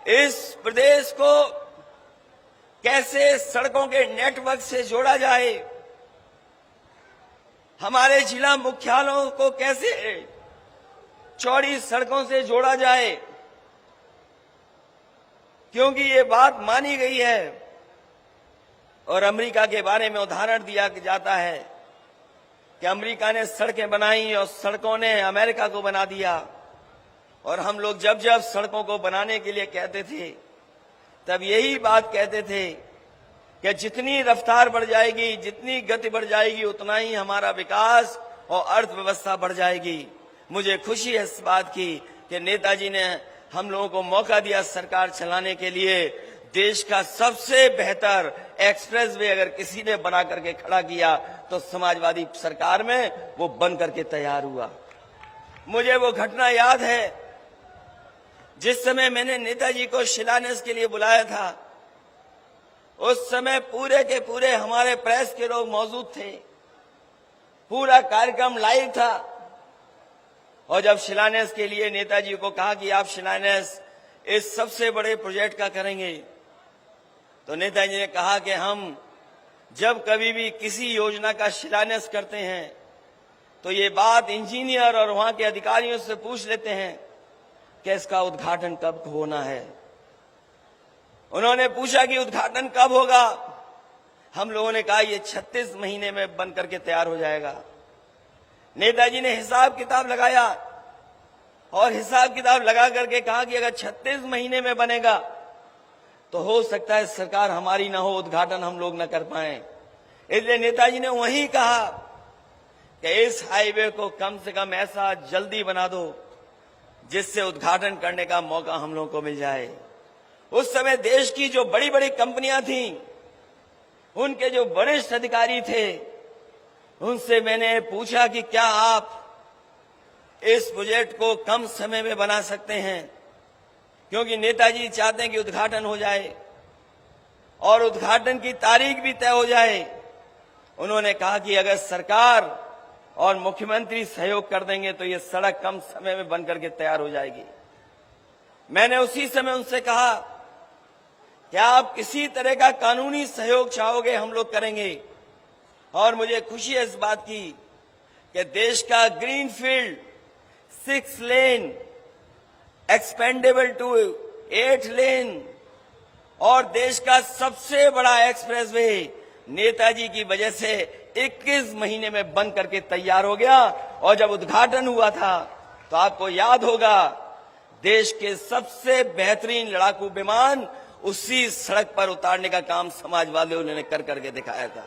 इस प्रदेश को कैसे सड़कों के नेटवर्क से जोड़ा जाए, हमारे जिला मुख्यालयों को कैसे चौड़ी सड़कों से जोड़ा जाए, क्योंकि ये बात मानी गई है और अमेरिका के बारे में उदाहरण दिया जाता है कि अमेरिका ने सड़कें बनाई और सड़कों ने अमेरिका को बना दिया। और हम लोग जब जब सड़कों को बनाने के लिए कहते थे तब यही बात कहते थे कि जितनी रफ्तार बढ़ जाएगी, जितनी गति बढ़ जाएगी, उतना ही हमारा विकास और अर्थव्यवस्था बढ़ जाएगी। मुझे खुशी है इस बात की कि नेताजी ने हम लोगों को मौका दिया सरकार चलाने के लिए। देश का सबसे बेहतर एक्सप्रेस वे अगर किसी ने बना करके खड़ा किया तो समाजवादी सरकार में वो बन करके तैयार हुआ। मुझे वो घटना याद है जिस समय मैंने नेताजी को शिलान्यास के लिए बुलाया था। उस समय पूरे के पूरे हमारे प्रेस के लोग मौजूद थे, पूरा कार्यक्रम लाइव था। और जब शिलान्यास के लिए नेताजी को कहा कि आप शिलान्यास इस सबसे बड़े प्रोजेक्ट का करेंगे, तो नेताजी ने कहा कि हम जब कभी भी किसी योजना का शिलान्यास करते हैं तो ये बात इंजीनियर और वहां के अधिकारियों से पूछ लेते हैं कि इसका उद्घाटन कब होना है। उन्होंने पूछा कि उद्घाटन कब होगा। हम लोगों ने कहा ये 36 महीने में बन करके तैयार हो जाएगा। नेताजी ने हिसाब किताब लगाया और हिसाब किताब लगा करके कहा कि अगर 36 महीने में बनेगा तो हो सकता है सरकार हमारी ना हो, उद्घाटन हम लोग ना कर पाए। इसलिए नेताजी ने वहीं कहा कि इस हाईवे को कम से कम ऐसा जल्दी बना दो जिससे उद्घाटन करने का मौका हम लोगों को मिल जाए। उस समय देश की जो बड़ी बड़ी कंपनियां थीं, उनके जो वरिष्ठ अधिकारी थे, उनसे मैंने पूछा कि क्या आप इस प्रोजेक्ट को कम समय में बना सकते हैं, क्योंकि नेताजी चाहते हैं कि उद्घाटन हो जाए और उद्घाटन की तारीख भी तय हो जाए। उन्होंने कहा कि अगर सरकार और मुख्यमंत्री सहयोग कर देंगे तो ये सड़क कम समय में बन करके तैयार हो जाएगी। मैंने उसी समय उनसे कहा क्या आप किसी तरह का कानूनी सहयोग चाहोगे, हम लोग करेंगे। और मुझे खुशी है इस बात की कि देश का ग्रीनफील्ड 6 लेन एक्सपेंडेबल टू 8 लेन और देश का सबसे बड़ा एक्सप्रेसवे नेताजी की वजह से 21 महीने में बन करके तैयार हो गया। और जब उद्घाटन हुआ था तो आपको याद होगा देश के सबसे बेहतरीन लड़ाकू विमान उसी सड़क पर उतारने का काम समाजवादियों ने कर करके दिखाया था।